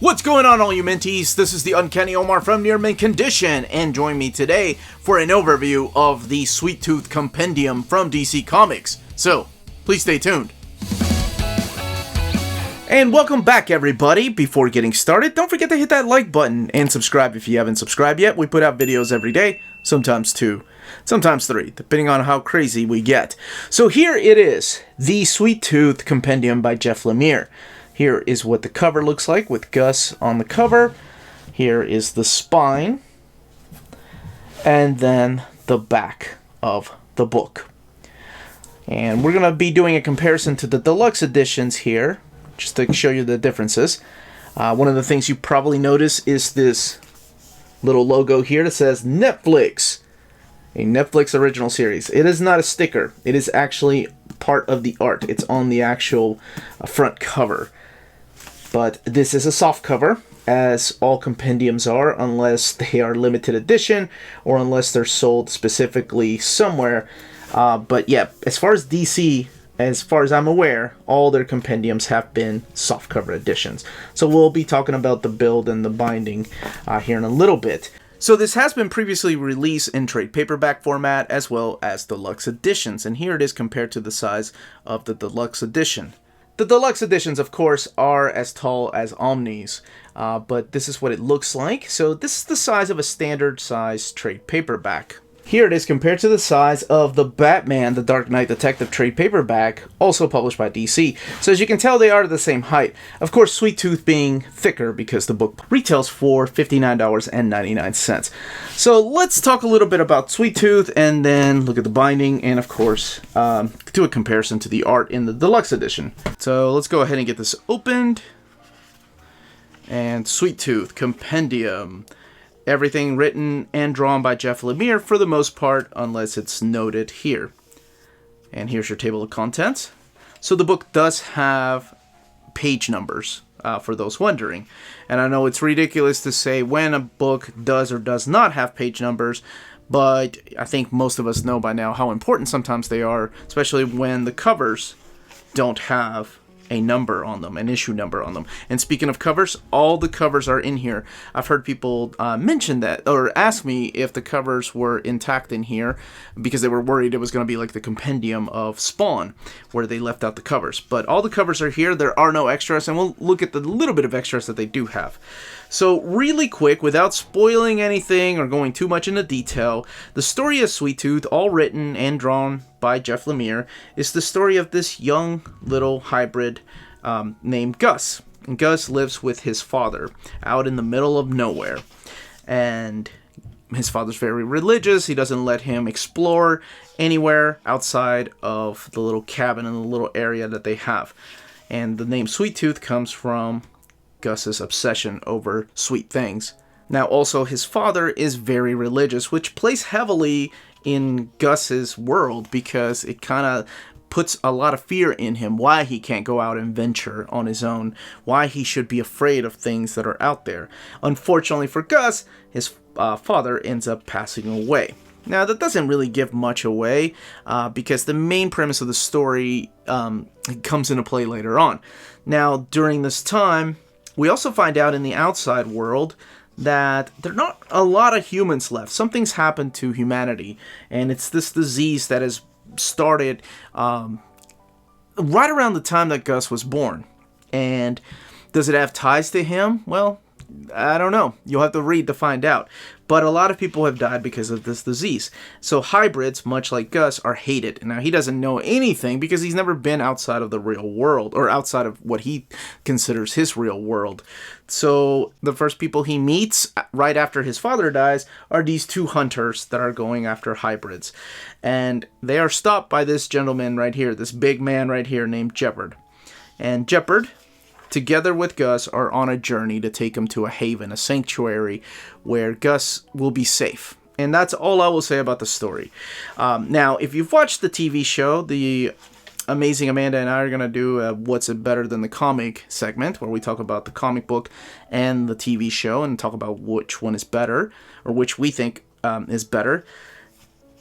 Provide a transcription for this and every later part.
What's going on, all you Minties? This is the Uncanny Omar from Near Mint Condition, and join me today for an overview of the Sweet Tooth Compendium from DC Comics. So, please stay tuned. And welcome back, everybody. Before getting started, don't forget to hit that like button and subscribe if you haven't subscribed yet. We put out videos every day, sometimes 2, sometimes 3, depending on how crazy we get. So here it is, the Sweet Tooth Compendium by Jeff Lemire. Here is what the cover looks like with Gus on the cover. Here is the spine. And then the back of the book. And we're going to be doing a comparison to the deluxe editions here, just to show you the differences. One of the things you probably notice is this little logo here that says Netflix. A Netflix original series. It is not a sticker. It is actually part of the art. It's on the actual front cover. But this is a soft cover, as all compendiums are, unless they are limited edition or unless they're sold specifically somewhere. But yeah, as far as DC, as far as I'm aware, all their compendiums have been softcover editions. So we'll be talking about the build and the binding here in a little bit. So this has been previously released in trade paperback format as well as deluxe editions. And here it is compared to the size of the deluxe edition. The deluxe editions, of course, are as tall as Omnis, but this is what it looks like. So this is the size of a standard size trade paperback. Here it is compared to the size of the Batman, the Dark Knight Detective trade paperback, also published by DC. So as you can tell, they are the same height. Of course, Sweet Tooth being thicker because the book retails for $59.99. So let's talk a little bit about Sweet Tooth and then look at the binding and, of course, do a comparison to the art in the deluxe edition. So let's go ahead and get this opened. And Sweet Tooth Compendium. Everything written and drawn by Jeff Lemire for the most part, unless it's noted here. And here's your table of contents. So the book does have page numbers, for those wondering. And I know it's ridiculous to say when a book does or does not have page numbers, but I think most of us know by now how important sometimes they are, especially when the covers don't have a number on them, an issue number on them. And speaking of covers, all the covers are in here. I've heard people mention that, or ask me if the covers were intact in here, because they were worried it was going to be like the compendium of Spawn, where they left out the covers. But all the covers are here. There are no extras, and we'll look at the little bit of extras that they do have. So really quick, without spoiling anything or going too much into detail, the story of Sweet Tooth, all written and drawn by Jeff Lemire, is the story of this young little hybrid named Gus. And Gus lives with his father out in the middle of nowhere. And his father's very religious. He doesn't let him explore anywhere outside of the little cabin and the little area that they have. And the name Sweet Tooth comes from Gus's obsession over sweet things. Now, also, his father is very religious, which plays heavily in Gus's world because it kind of puts a lot of fear in him, why he can't go out and venture on his own, why he should be afraid of things that are out there. Unfortunately for Gus, his father ends up passing away. Now, that doesn't really give much away because the main premise of the story comes into play later on. Now, during this time, we also find out in the outside world that there are not a lot of humans left. Something's happened to humanity, and it's this disease that has started right around the time that Gus was born. And does it have ties to him? Well, I don't know. You'll have to read to find out. But a lot of people have died because of this disease. So hybrids, much like Gus, are hated. Now, he doesn't know anything because he's never been outside of the real world, or outside of what he considers his real world. So the first people he meets right after his father dies are these two hunters that are going after hybrids. And they are stopped by this gentleman right here, this big man right here named Jeopard. And Jeopard, together with Gus, are on a journey to take him to a haven, a sanctuary, where Gus will be safe. And that's all I will say about the story. Now, if you've watched the TV show, the amazing Amanda and I are going to do a What's It Better Than the Comic segment, where we talk about the comic book and the TV show and talk about which one is better, or which we think is better.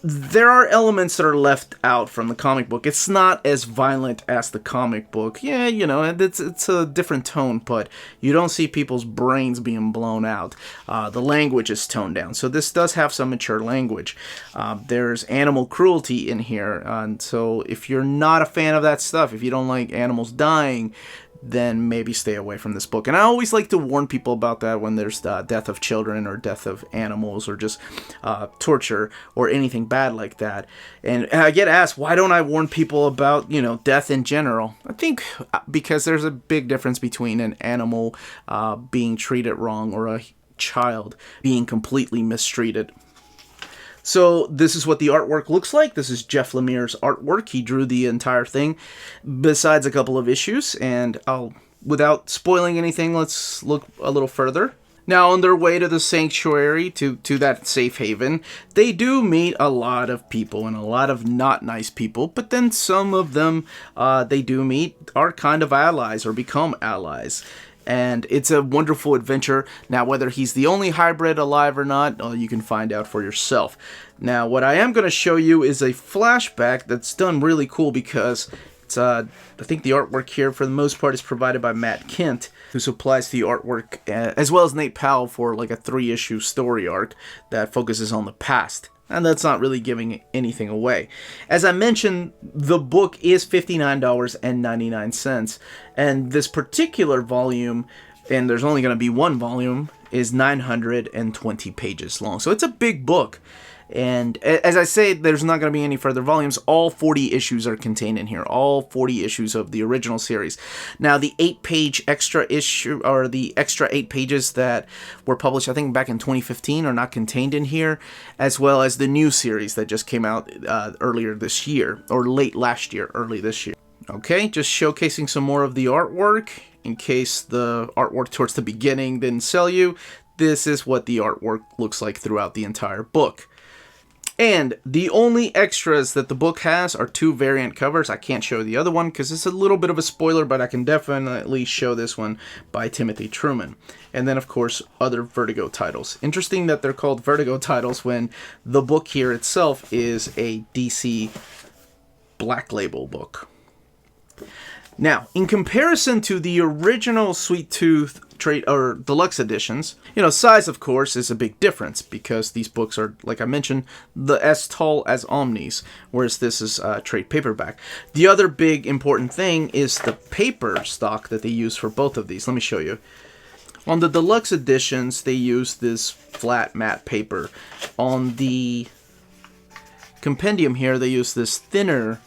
there are elements that are left out from the comic book. It's not as violent as the comic book. Yeah, you know, it's a different tone, but you don't see people's brains being blown out. The language is toned down, so this does have some mature language. There's animal cruelty in here, and so if you're not a fan of that stuff, if you don't like animals dying, then maybe stay away from this book. And I always like to warn people about that when there's death of children or death of animals or just torture or anything bad like that. And I get asked, why don't I warn people about, you know, death in general? I think because there's a big difference between an animal being treated wrong or a child being completely mistreated. So this is what the artwork looks like. This is Jeff Lemire's artwork. He drew the entire thing, besides a couple of issues. And without spoiling anything, let's look a little further. Now, on their way to the sanctuary, to that safe haven, they do meet a lot of people and a lot of not nice people. But then some of them they do meet are kind of allies or become allies. And it's a wonderful adventure. Now, whether he's the only hybrid alive or not, you can find out for yourself. Now, what I am going to show you is a flashback that's done really cool because it's, I think the artwork here, for the most part, is provided by Matt Kent, who supplies the artwork, as well as Nate Powell for like a 3-issue story arc that focuses on the past. And that's not really giving anything away. As I mentioned, the book is $59.99. And this particular volume, and there's only going to be one volume, is 920 pages long. So it's a big book. And as I say, there's not going to be any further volumes. All 40 issues are contained in here. All 40 issues of the original series. Now, the 8-page extra issue, or the extra 8 pages that were published, I think, back in 2015, are not contained in here, as well as the new series that just came out earlier this year, or late last year, early this year. Okay, just showcasing some more of the artwork, in case the artwork towards the beginning didn't sell you. This is what the artwork looks like throughout the entire book. And the only extras that the book has are 2 variant covers. I can't show the other one because it's a little bit of a spoiler, but I can definitely show this one by Timothy Truman. And then, of course, other Vertigo titles. Interesting that they're called Vertigo titles when the book here itself is a DC Black Label book. Now, in comparison to the original Sweet Tooth trade or deluxe editions, you know, size, of course, is a big difference because these books are, like I mentioned, as tall as Omnis, whereas this is trade paperback. The other big important thing is the paper stock that they use for both of these. Let me show you. On the deluxe editions, they use this flat matte paper. On the Compendium here, they use this thinner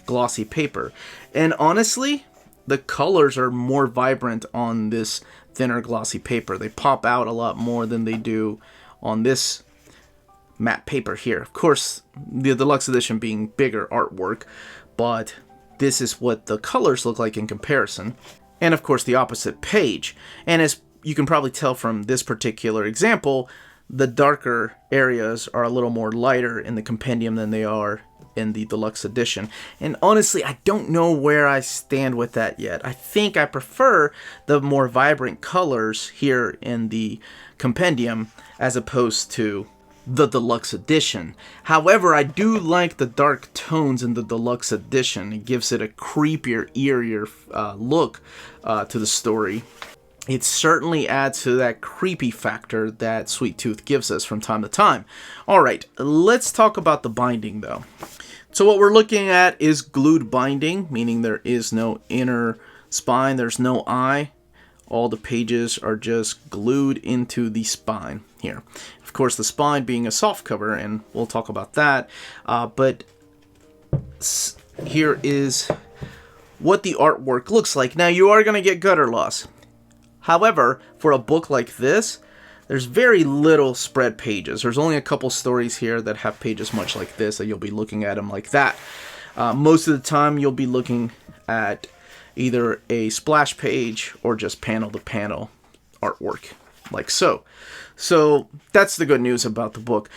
glossy paper. And honestly, the colors are more vibrant on this thinner glossy paper. They pop out a lot more than they do on this matte paper here. Of course, the deluxe edition being bigger artwork, but this is what the colors look like in comparison. And of course, the opposite page. And as you can probably tell from this particular example, the darker areas are a little more lighter in the Compendium than they are in the deluxe edition. And honestly, I don't know where I stand with that yet. I think I prefer the more vibrant colors here in the Compendium as opposed to the deluxe edition. However, I do like the dark tones in the deluxe edition. It gives it a creepier, eerier look to the story. It certainly adds to that creepy factor that Sweet Tooth gives us from time to time. Alright, let's talk about the binding though. So what we're looking at is glued binding, meaning there is no inner spine, there's no eye. All the pages are just glued into the spine here. Of course, the spine being a soft cover, and we'll talk about that. But here is what the artwork looks like. Now, you are going to get gutter loss. However, for a book like this, there's very little spread pages. There's only a couple stories here that have pages much like this, that you'll be looking at them like that. Most of the time, you'll be looking at either a splash page or just panel-to-panel artwork, like so. So that's the good news about the book.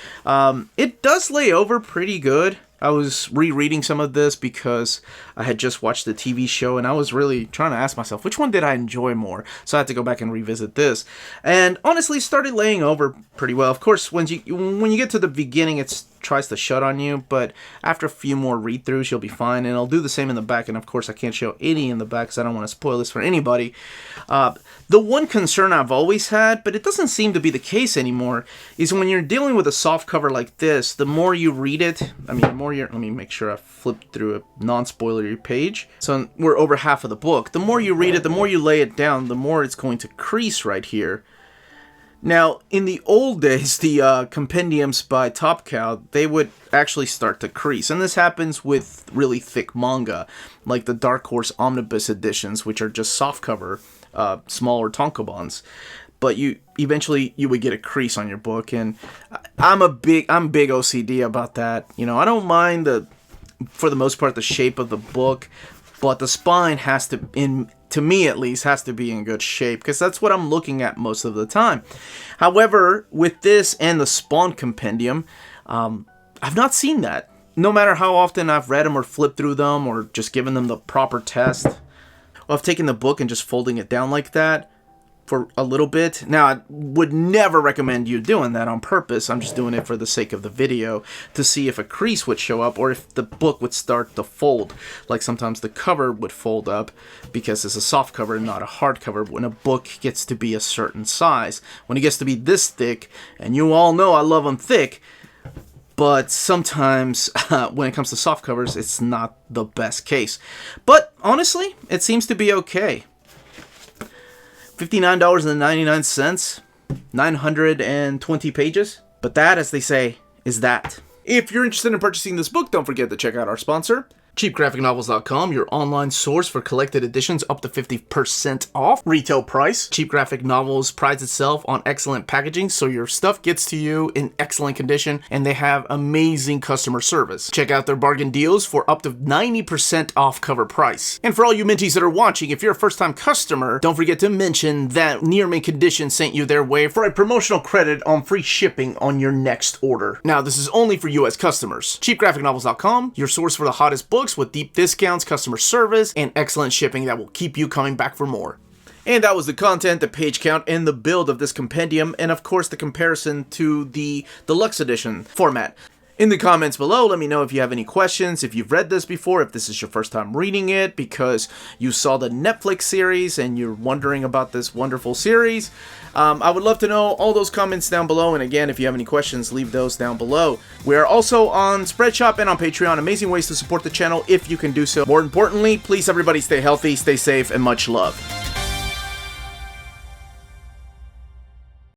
It does lay over pretty good. I was rereading some of this because I had just watched the TV show, and I was really trying to ask myself, which one did I enjoy more? So I had to go back and revisit this. And honestly, started laying over pretty well. Of course, when you get to the beginning, it's tries to shut on you, but after a few more read-throughs, you'll be fine. And I'll do the same in the back, and of course I can't show any in the back because I don't want to spoil this for anybody. The one concern I've always had, but it doesn't seem to be the case anymore, is when you're dealing with a soft cover like this, the more you read it, let me make sure I flipped through a non-spoilery page. So we're over half of the book. The more you read it, the more you lay it down, the more it's going to crease right here. Now, in the old days, the compendiums by Top Cow, they would actually start to crease. And this happens with really thick manga, like the Dark Horse Omnibus editions, which are just softcover, smaller tankobons. But eventually you would get a crease on your book, and I'm big OCD about that. You know, I don't mind for the most part, the shape of the book, but the spine has to, to me at least, has to be in good shape, because that's what I'm looking at most of the time. However, with this and the Spawn Compendium, I've not seen that. No matter how often I've read them or flipped through them or just given them the proper test, of taking the book and just folding it down like that for a little bit. Now, I would never recommend you doing that on purpose. I'm just doing it for the sake of the video to see if a crease would show up or if the book would start to fold. Like sometimes the cover would fold up because it's a soft cover and not a hard cover when a book gets to be a certain size. When it gets to be this thick, and you all know I love them thick, but sometimes when it comes to soft covers, it's not the best case. But honestly, it seems to be okay. $59.99, 920 pages. But that, as they say, is that. If you're interested in purchasing this book, don't forget to check out our sponsor, cheapgraphicnovels.com, your online source for collected editions up to 50% off retail price. Cheap Graphic Novels prides itself on excellent packaging, so your stuff gets to you in excellent condition, and they have amazing customer service. Check out their bargain deals for up to 90% off cover price. And for all you Minties that are watching, if you're a first-time customer, don't forget to mention that Near Mint Condition sent you their way for a promotional credit on free shipping on your next order. Now, this is only for U.S. customers. cheapgraphicnovels.com, your source for the hottest books with deep discounts, customer service, and excellent shipping that will keep you coming back for more. And that was the content, the page count, and the build of this compendium, and of course the comparison to the deluxe edition format. In the comments below, let me know if you have any questions, if you've read this before, if this is your first time reading it because you saw the Netflix series and you're wondering about this wonderful series. I would love to know all those comments down below, and again, if you have any questions, leave those down below. We are also on Spreadshop and on Patreon, amazing ways to support the channel if you can do so. More importantly, please everybody stay healthy, stay safe, and much love.